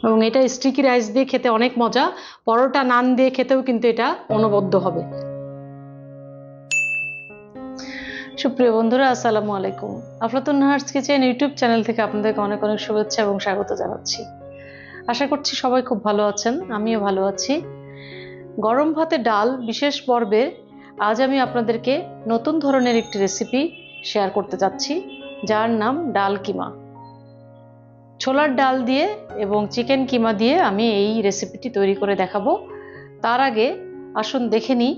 এবং এটা sticky rice দিয়ে খেতে অনেক মজা, পরোটা নান দিয়ে খেতেও কিন্তু এটা অনবদ্য হবে। সুপ্রিয় বন্ধুরা, আসসালামু আলাইকুম। আফলাতুন নাহারস কিচেন ইউটিউব চ্যানেল থেকে আপনাদেরকে অনেক অনেক শুভেচ্ছা এবং স্বাগত জানাচ্ছি। আশা করছি সবাই খুব ভালো আছেন, আমিও ভালো আছি। গরম ভাতে ডাল বিশেষ পর্বে আজ আমি আপনাদেরকে নতুন ধরনের একটি রেসিপি শেয়ার করতে যাচ্ছি, যার নাম ডাল কিমা। ছোলার ডাল দিয়ে এবং চিকেন কিমা দিয়ে আমি এই রেসিপিটি তৈরি করে দেখাবো। তার আগে আসুন দেখে নিই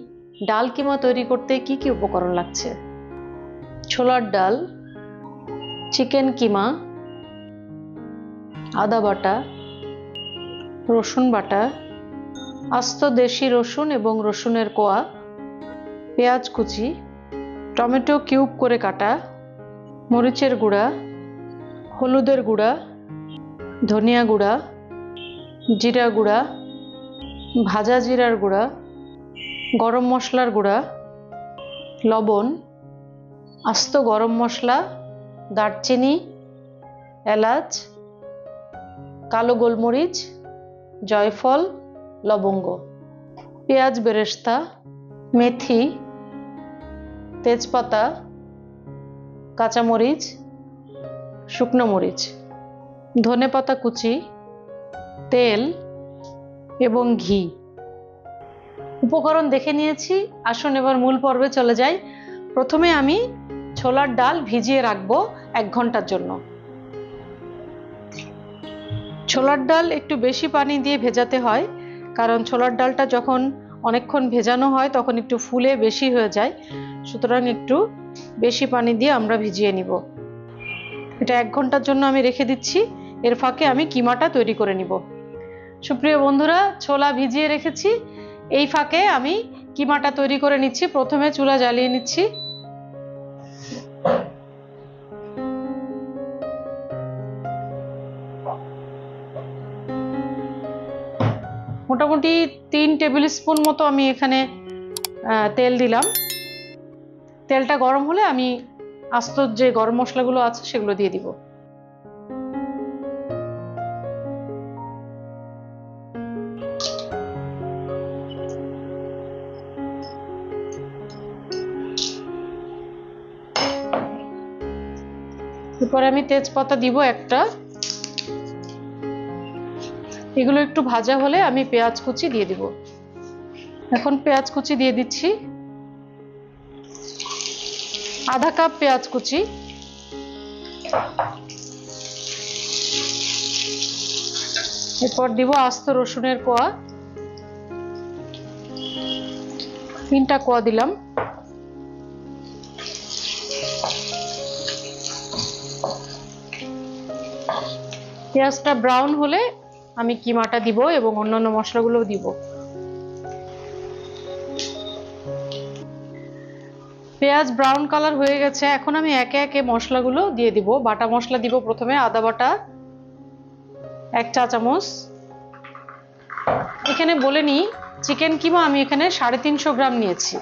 ডাল কিমা তৈরি করতে কি কি উপকরণ লাগছে। ছোলার ডাল, চিকেন কিমা, আদা বাটা, রসুন বাটা, আস্ত দেশি রসুন এবং রসুনের কোয়া, পেঁয়াজ কুচি, টমেটো কিউব করে কাটা, মরিচের গুঁড়া, হলুদের গুঁড়া, ধনিয়া গুঁড়া, জিরা গুঁড়া, ভাজা জিরার গুঁড়া, গরম মশলার গুঁড়া, লবণ, আস্ত গরম মশলা, দারচিনি, এলাচ, কালো গোলমরিচ, জয়ফল, লবঙ্গ, পেঁয়াজ বেরেস্তা, মেথি, তেজপাতা, কাঁচামরিচ, শুকনো মরিচ, ধনেপাতা কুচি, তেল এবং ঘি। উপকরণ দেখে নিয়েছি, আসুন এবার মূল পর্বে চলে যাই। প্রথমে আমি ছোলার ডাল ভিজিয়ে রাখবো 1 ঘন্টার জন্য। ছোলার ডাল একটু বেশি পানি দিয়ে ভেজাতে হয়, কারণ ছোলার ডালটা যখন অনেকক্ষণ ভেজানো হয় তখন একটু ফুলে বেশি হয়ে যায়, সুতরাং একটু বেশি পানি দিয়ে আমরা ভিজিয়ে নিব। এটা 1 ঘন্টার জন্য আমি রেখে দিচ্ছি। এর ফাঁকে আমি কিমাটা তৈরি করে নিব। সুপ্রিয় বন্ধুরা, ছোলা ভিজিয়ে রেখেছি, এই ফাঁকে আমি কিমাটা তৈরি করে নিচ্ছি। প্রথমে চুলা জ্বালিয়ে নিচ্ছি। মোটামুটি 3 টেবিল স্পুন মতো আমি এখানে তেল দিলাম। তেলটা গরম হলে আমি আস্ত যে গরম মশলাগুলো আছে সেগুলো দিয়ে দিব। এরপরে আমি তেজপাতা দিব একটা। এগুলো একটু ভাজা হলে আমি পেঁয়াজ কুচি দিয়ে দিব। এখন পেঁয়াজ কুচি দিয়ে দিচ্ছি, আধা কাপ পেঁয়াজ কুচি। এরপর দিব আস্ত রসুনের কোয়া, 3টা কোয়া দিলাম। পেঁয়াজটা ব্রাউন হলে আমি কিমাটা দিব এবং অন্যান্য মশলাগুলোও দিব। পেঁয়াজ ব্রাউন কালার হয়ে গেছে, এখন আমি একে একে মশলাগুলো দিয়ে দিব। বাটা মশলা দিব প্রথমে, আদা বাটা 1 চা চামচ। এখানে বলে নিই, চিকেন কিমা আমি এখানে 350 গ্রাম নিয়েছি,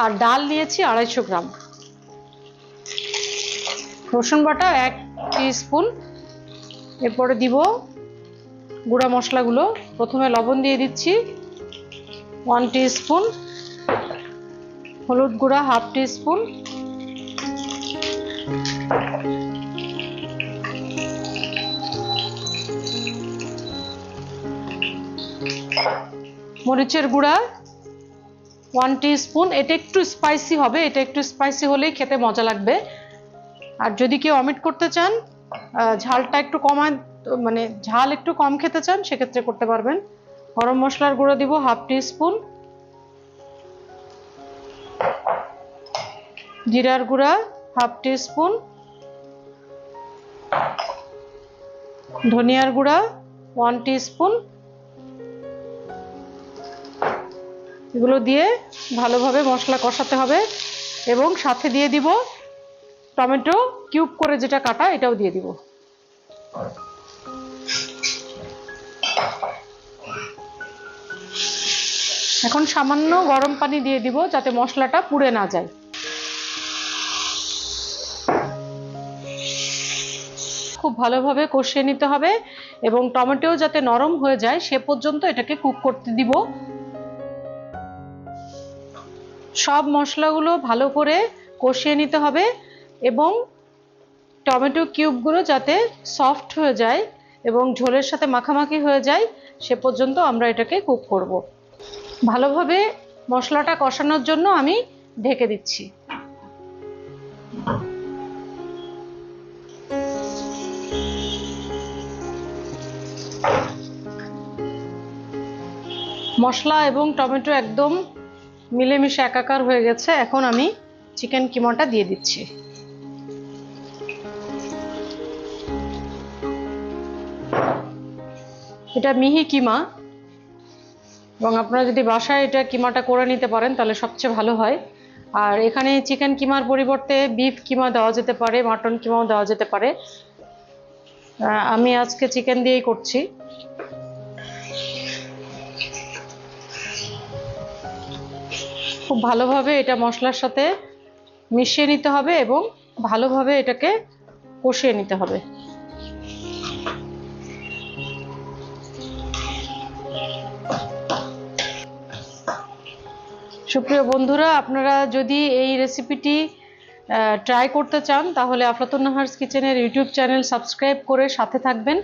আর ডাল নিয়েছি 250 গ্রাম। রসুন বাটা 1 টিস্পুন। এরপরে দিব গুঁড়া মশলাগুলো। প্রথমে লবণ দিয়ে দিচ্ছি 1 টিস্পুন, হলুদ গুঁড়া 1/2 টিস্পুন, মরিচের গুঁড়া 1 টিস্পুন। এটা একটু স্পাইসি হবে, এটা একটু স্পাইসি হলেই খেতে মজা লাগবে। আর যদি কেউ অমিট করতে চান, ঝালটা একটু কমায়, মানে ঝাল একটু কম খেতে চান, সেক্ষেত্রে করতে পারবেন। গরম মশলার গুঁড়ো দিব 1/2 টিস্পুন, জিরার গুঁড়া 1/2 টিস্পুন, ধনিয়ার গুঁড়া 1 টিস্পুন। এগুলো দিয়ে ভালোভাবে মশলা কষাতে হবে এবং সাথে দিয়ে দিব টমেটো কিউব করে যেটা কাটা, এটাও দিয়ে দিব। এখন সামান্য গরম পানি দিয়ে দিব যাতে মশলাটা পুড়ে না যায়। খুব ভালোভাবে কষিয়ে নিতে হবে এবং টমেটো যাতে নরম হয়ে যায় সে পর্যন্ত এটাকে কুক করতে দিব। সব মশলাগুলো ভালো করে কষিয়ে নিতে হবে এবং টমেটো কিউবগুলো যাতে সফট হয়ে যায় এবং ঝোলের সাথে মাখামাখি হয়ে যায় সে পর্যন্ত আমরা এটাকে কুক করব। ভালোভাবে মশলাটা কষানোর জন্য আমি ঢেকে দিচ্ছি। মশলা এবং টমেটো একদম মিলেমিশে একাকার হয়ে গেছে। এখন আমি চিকেন কিমাটা দিয়ে দিচ্ছি। এটা মিহি কিমা এবং আপনারা যদি বাসায় এটা কিমাটা করে নিতে পারেন তাহলে সবচেয়ে ভালো হয়। আর এখানে চিকেন কিমার পরিবর্তে বিফ কিমা দেওয়া যেতে পারে, মাটন কিমাও দেওয়া যেতে পারে। আমি আজকে চিকেন দিয়েই করছি। খুব ভালোভাবে এটা মশলার সাথে মিশিয়ে নিতে হবে এবং ভালোভাবে এটাকে কষিয়ে নিতে হবে। সুপ্রিয় বন্ধুরা, আপনারা যদি এই রেসিপিটি ট্রাই করতে চান তাহলে আফলাতুন নাহারস কিচেনের ইউটিউব চ্যানেল সাবস্ক্রাইব করে সাথে থাকবেন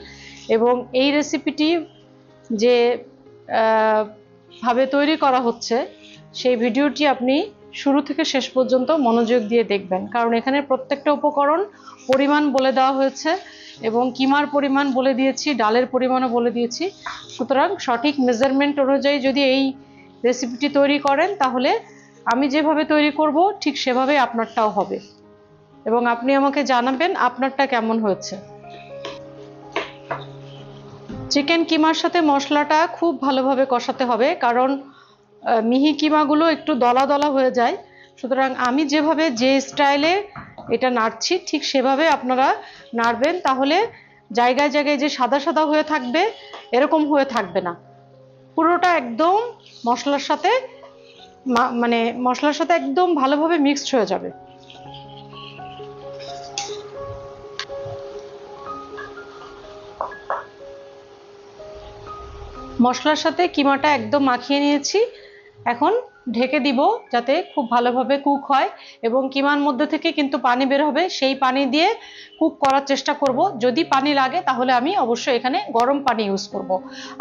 এবং এই রেসিপিটি যে ভাবে তৈরি করা হচ্ছে সেই ভিডিওটি আপনি শুরু থেকে শেষ পর্যন্ত মনোযোগ দিয়ে দেখবেন, কারণ এখানে প্রত্যেকটা উপকরণ পরিমাণ বলে দেওয়া হয়েছে এবং কিমার পরিমাণ বলে দিয়েছি, ডালের পরিমাণও বলে দিয়েছি। সুতরাং সঠিক মেজারমেন্ট অনুযায়ী যদি এই রেসিপিটি তৈরি করেন তাহলে আমি যেভাবে তৈরি করব ঠিক সেভাবেই আপনারটাও হবে এবং আপনি আমাকে জানাবেন আপনারটা কেমন হয়েছে। চিকেন কিমার সাথে মশলাটা খুব ভালোভাবে কষাতে হবে, কারণ মিহি কিমাগুলো একটু দলা দলা হয়ে যায়। সুতরাং আমি যেভাবে যে স্টাইলে এটা নাড়ছি ঠিক সেভাবে আপনারা নাড়বেন, তাহলে জায়গায় জায়গায় যে সাদা সাদা হয়ে থাকবে এরকম হয়ে থাকবে না। পুরোটা একদম মশলার সাথে মশলার সাথে একদম ভালোভাবে মিক্সড হয়ে যাবে। মশলার সাথে কিমাটা একদম মাখিয়ে নিয়েছি। এখন ঢেকে দিব যাতে খুব ভালোভাবে কুক হয় এবং কিমার মধ্যে থেকে কিন্তু পানি বের হবে, সেই পানি দিয়ে কুক করার চেষ্টা করব। যদি পানি লাগে তাহলে আমি অবশ্যই এখানে গরম পানি ইউজ করব।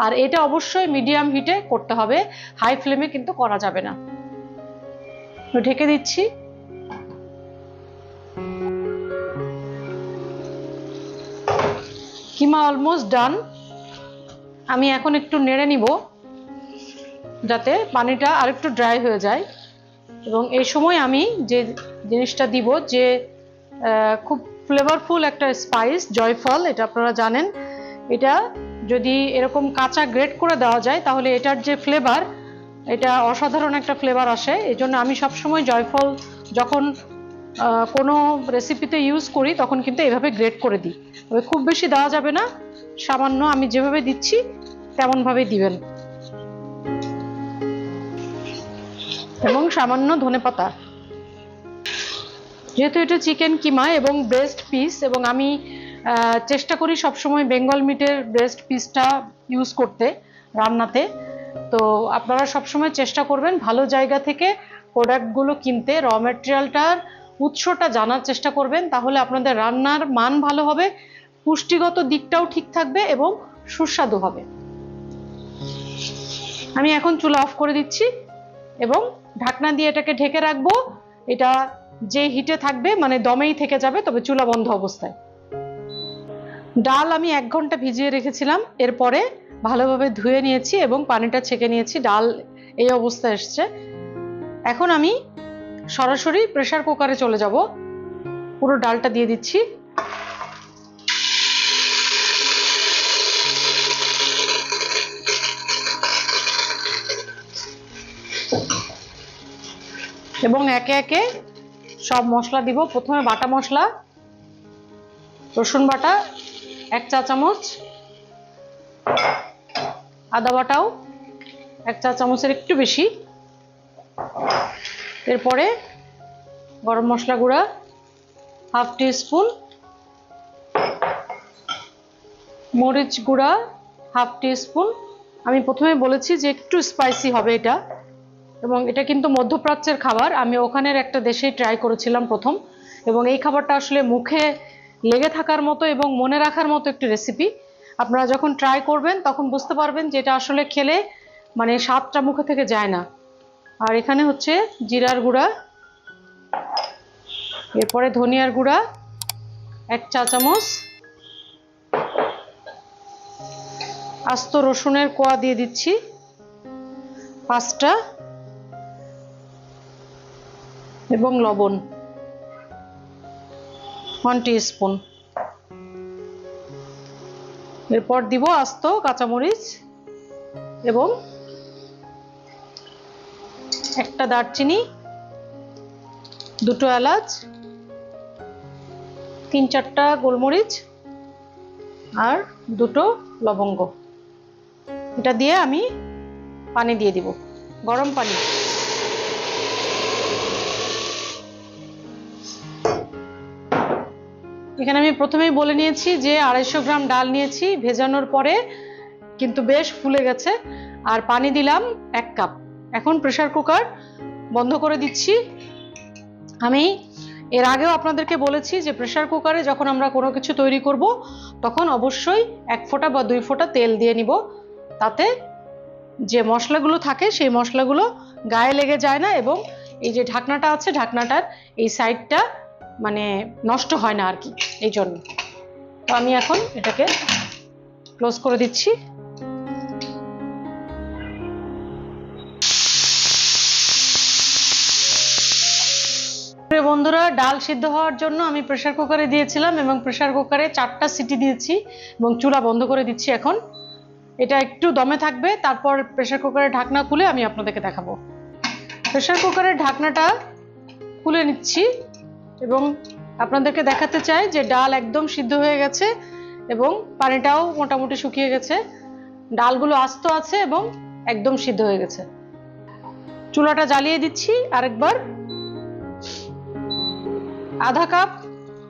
আর এটা অবশ্যই মিডিয়াম হিটে করতে হবে, হাই ফ্লেমে কিন্তু করা যাবে না। ঢেকে দিচ্ছি। কিমা অলমোস্ট ডান। আমি এখন একটু নেড়ে নিব যাতে পানিটা আরেকটু ড্রাই হয়ে যায় এবং এই সময় আমি যে জিনিসটা দিব, যে খুব ফ্লেভারফুল একটা স্পাইস জয়ফল, এটা আপনারা জানেন। এটা যদি এরকম কাঁচা গ্রেট করে দেওয়া যায় তাহলে এটার যে ফ্লেভার, এটা অসাধারণ একটা ফ্লেভার আসে। এই জন্য আমি সবসময় জয়ফল যখন কোনো রেসিপিতে ইউজ করি তখন কিন্তু এভাবে গ্রেট করে দিই। তবে খুব বেশি দেওয়া যাবে না, সামান্য আমি যেভাবে দিচ্ছি তেমনভাবেই দিবেন এবং সামান্য ধনেপাতা। যেহেতু এটা চিকেন কিমা এবং ব্রেস্ট পিস, এবং আমি চেষ্টা করি সবসময় বেঙ্গল মিটের ব্রেস্ট পিসটা ইউজ করতে রান্নাতে, তো আপনারা সবসময় চেষ্টা করবেন ভালো জায়গা থেকে প্রোডাক্টগুলো কিনতে, র ম্যাটেরিয়ালটার উৎসটা জানার চেষ্টা করবেন, তাহলে আপনাদের রান্নার মান ভালো হবে, পুষ্টিগত দিকটাও ঠিক থাকবে এবং সুস্বাদু হবে। আমি এখন চুলা অফ করে দিচ্ছি এবং ঢাকনা দিয়ে এটাকে ঢেকে রাখবো। এটা যে হিটে থাকবে মানে দমেই থেকে যাবে, তবে চুলা বন্ধ অবস্থায়। ডাল আমি 1 ঘন্টা ভিজিয়ে রেখেছিলাম, এরপরে ভালোভাবে ধুয়ে নিয়েছি এবং পানিটা ছেঁকে নিয়েছি। ডাল এই অবস্থায় এসছে। এখন আমি সরাসরি প্রেসার কুকারে চলে যাব। পুরো ডালটা দিয়ে দিচ্ছি। এবং একে একে সব মশলা দিব। প্রথমে বাটা মশলা, রসুন বাটা 1 চা চামচ, আদা বাটাও 1 চা চামচের একটু বেশি, এরপরে গরম মশলা গুঁড়া 1/2 টিস্পুন, মরিচ গুঁড়া হাফ টিস্পুন। আমি প্রথমে বলেছি যে একটু স্পাইসি হবে এটা, এবং এটা কিন্তু মধ্যপ্রাচ্যের খাবার। আমি ওখানের একটা দেশেই ট্রাই করেছিলাম প্রথম, এবং এই খাবারটা আসলে মুখে লেগে থাকার মতো এবং মনে রাখার মতো একটি রেসিপি। আপনারা যখন ট্রাই করবেন তখন বুঝতে পারবেন যে এটা আসলে খেলে মানে স্বাদটা মুখে থেকে যায় না। আর এখানে হচ্ছে জিরার গুঁড়া, এরপরে ধনিয়ার গুঁড়া 1 চা চামচ, আস্ত রসুনের কোয়া দিয়ে দিচ্ছি 5টা, এবং লবণ 1 টিস্পুন। এরপর দিব আস্ত কাঁচামরিচ এবং 1টা দারচিনি, 2টো এলাচ, 3-4টা গোলমরিচ আর 2টো লবঙ্গ। এটা দিয়ে আমি পানি দিয়ে দিব, গরম পানি। এখানে আমি প্রথমেই বলে নিয়েছি যে 250 গ্রাম ডাল নিয়েছি, ভেজানোর পরে কিন্তু বেশ ফুলে গেছে। আর পানি দিলাম 1 কাপ। এখন প্রেসার কুকার বন্ধ করে দিচ্ছি। আমি এর আগেও আপনাদেরকে বলেছি যে প্রেসার কুকারে যখন আমরা কোনো কিছু তৈরি করব তখন অবশ্যই 1 ফোঁটা বা 2 ফোঁটা তেল দিয়ে নিব, তাতে যে মশলাগুলো থাকে সেই মশলাগুলো গায়ে লেগে যায় না, এবং এই যে ঢাকনাটা আছে ঢাকনাটার এই সাইডটা মানে নষ্ট হয় না আর কি, এই জন্য। তো আমি এখন এটাকে ক্লোজ করে দিচ্ছি। বন্ধুরা, ডাল সিদ্ধ হওয়ার জন্য আমি প্রেসার কুকারে দিয়েছিলাম, এবং প্রেসার কুকারে 4টা সিটি দিয়েছি এবং চুলা বন্ধ করে দিচ্ছি। এখন এটা একটু দমে থাকবে, তারপর প্রেসার কুকারের ঢাকনা খুলে আমি আপনাদেরকে দেখাবো। প্রেসার কুকারের ঢাকনাটা খুলে নিচ্ছি এবং আপনাদেরকে দেখাতে চাই যে ডাল একদম সিদ্ধ হয়ে গেছে এবং পানিটাও মোটামুটি শুকিয়ে গেছে। ডালগুলো আস্ত আছে এবং একদম সিদ্ধ হয়ে গেছে। চুলাটা জ্বালিয়ে দিচ্ছি আরেকবার। আধা কাপ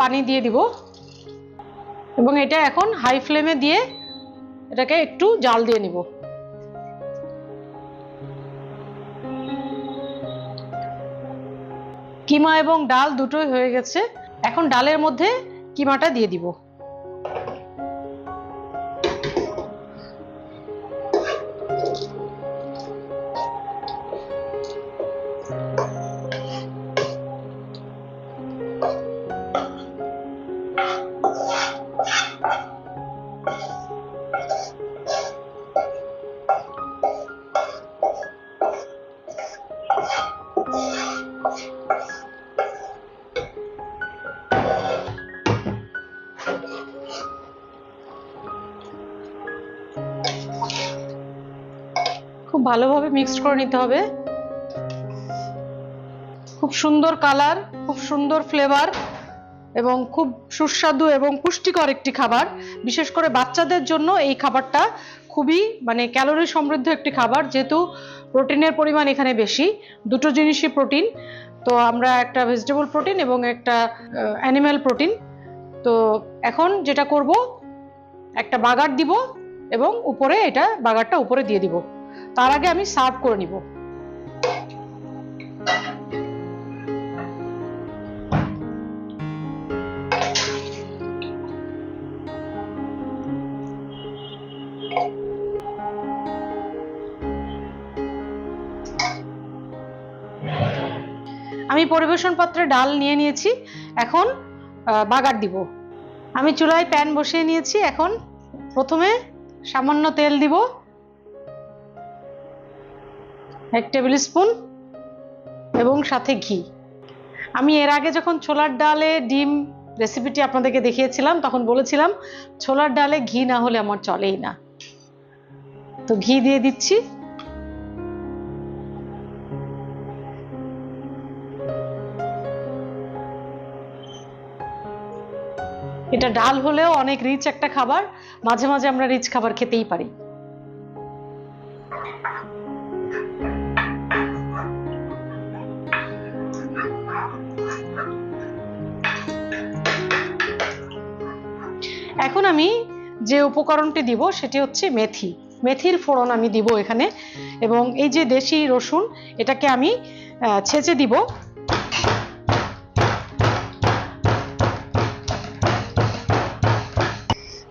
পানি দিয়ে দিব এবং এটা এখন হাই ফ্লেমে দিয়ে এটাকে একটু জাল দিয়ে নিব। কিমা এবং ডাল দুটোই হয়ে গেছে। এখন ডালের মধ্যে কিমাটা দিয়ে দিব। খুব ভালোভাবে মিক্সড করে নিতে হবে। খুব সুন্দর কালার, খুব সুন্দর ফ্লেভার এবং খুব সুস্বাদু এবং পুষ্টিকর একটি খাবার। বিশেষ করে বাচ্চাদের জন্য এই খাবারটা খুবই মানে ক্যালোরি সমৃদ্ধ একটি খাবার, যেহেতু প্রোটিনের পরিমাণ এখানে বেশি। দুটো জিনিসই প্রোটিন, তো আমরা একটা ভেজিটেবল প্রোটিন এবং একটা অ্যানিম্যাল প্রোটিন। তো এখন যেটা করব, একটা বাগার দিব এবং উপরে এটা বাগারটা উপরে দিয়ে দিব। তার আগে আমি সার্ভ করে নিব। আমি পরিবেশন পাত্রে ডাল নিয়ে নিয়েছি, এখন বাগার দিব। আমি চুলায় প্যান বসিয়ে নিয়েছি। এখন প্রথমে সামান্য তেল দিব, 1 টেবিল স্পুন, এবং সাথে ঘি। আমি এর আগে যখন ছোলার ডালে ডিম রেসিপিটি আপনাদেরকে দেখিয়েছিলাম তখন বলেছিলাম ছোলার ডালে ঘি না হলে আমার চলেই না। তো ঘি দিয়ে দিচ্ছি। এটা ডাল হলেও অনেক রিচ একটা খাবার, মাঝে মাঝে আমরা রিচ খাবার খেতেই পারি। এখন আমি যে উপকরণটি দিব সেটি হচ্ছে মেথি। মেথির ফোড়ন আমি দিব এখানে, এবং এই যে দেশি রসুন এটাকে আমি ছেঁচে দিব।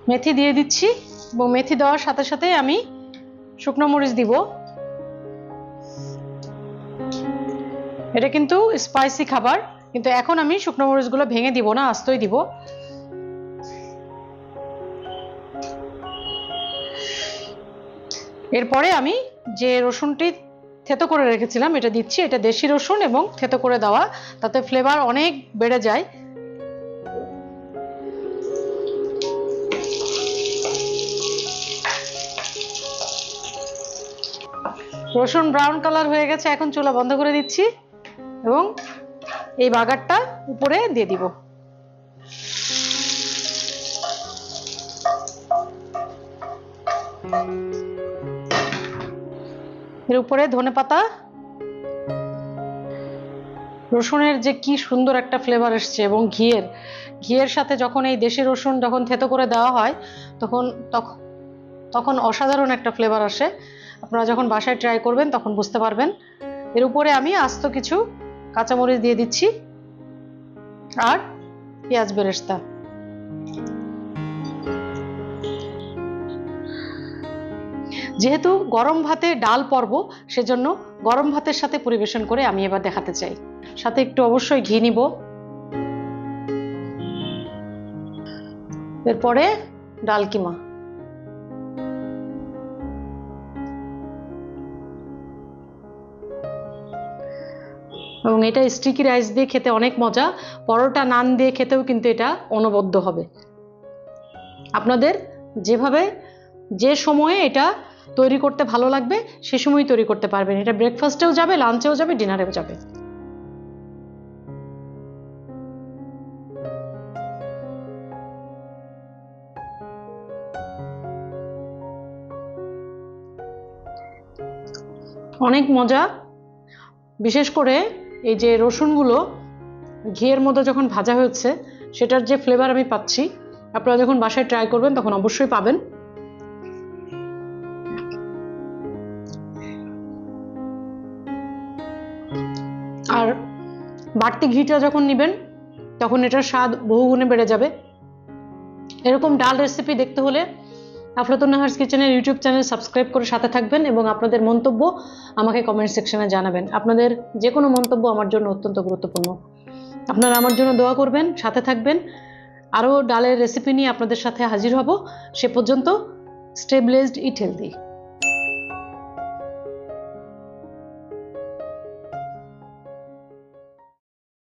মেথি দিয়ে দিচ্ছি, এবং মেথি দেওয়ার সাথে সাথে আমি শুকনো মরিচ দিব। এটা কিন্তু স্পাইসি খাবার, কিন্তু এখন আমি শুকনো মরিচগুলো ভেঙে দিব না, আস্তই দিব। এরপরে আমি যে রসুনটি থেতো করে রেখেছিলাম এটা দিচ্ছি। এটা দেশি রসুন এবং থেতো করে দেওয়া, তাতে ফ্লেভার অনেক বেড়ে যায়। রসুন ব্রাউন কালার হয়ে গেছে, এখন চুলা বন্ধ করে দিচ্ছি এবং এই বাগারটা উপরে দিয়ে দিব। এর উপরে ধনেপাতা। রসুনের যে কি সুন্দর একটা ফ্লেভার এসছে, এবং ঘিয়ের সাথে যখন এই দেশি রসুন যখন থেতো করে দেওয়া হয় তখন তখন অসাধারণ একটা ফ্লেভার আসে। আপনারা যখন বাসায় ট্রাই করবেন তখন বুঝতে পারবেন। এর উপরে আমি আস্ত কিছু কাঁচামরিচ দিয়ে দিচ্ছি আর পেঁয়াজ বেরেস্তা। যেহেতু গরম ভাতে ডাল পর্ব, সেজন্য গরম ভাতের সাথে পরিবেশন করে আমি এবার দেখাতে চাই। সাথে একটু অবশ্যই ঘি নিব। এরপরে ডাল কিমা। এবং এটা স্টিকি রাইস দিয়ে খেতে অনেক মজা, পরোটা নান দিয়ে খেতেও কিন্তু এটা অনবদ্য হবে। আপনাদের যেভাবে যে সময়ে এটা তৈরি করতে ভালো লাগবে সে সময় তৈরি করতে পারবেন। এটা ব্রেকফাস্টেও যাবে, লাঞ্চেও যাবে, ডিনারেও যাবে। অনেক মজা। বিশেষ করে এই যে রসুনগুলো ঘিয়ের মধ্যে যখন ভাজা হচ্ছে সেটার যে ফ্লেভার আমি পাচ্ছি, আপনারা যখন বাসায় ট্রাই করবেন তখন অবশ্যই পাবেন। আর বাড়তি ঘিটা যখন নেবেন তখন এটার স্বাদ বহুগুণে বেড়ে যাবে। এরকম ডাল রেসিপি দেখতে হলে আফলাতুন নাহারস কিচেনের ইউটিউব চ্যানেল সাবস্ক্রাইব করে সাথে থাকবেন, এবং আপনাদের মন্তব্য আমাকে কমেন্ট সেকশনে জানাবেন। আপনাদের যে কোনো মন্তব্য আমার জন্য অত্যন্ত গুরুত্বপূর্ণ। আপনারা আমার জন্য দোয়া করবেন, সাথে থাকবেন। আরও ডালের রেসিপি নিয়ে আপনাদের সাথে হাজির হব। সে পর্যন্ত স্টে ব্লেসড, ইট হেলদি।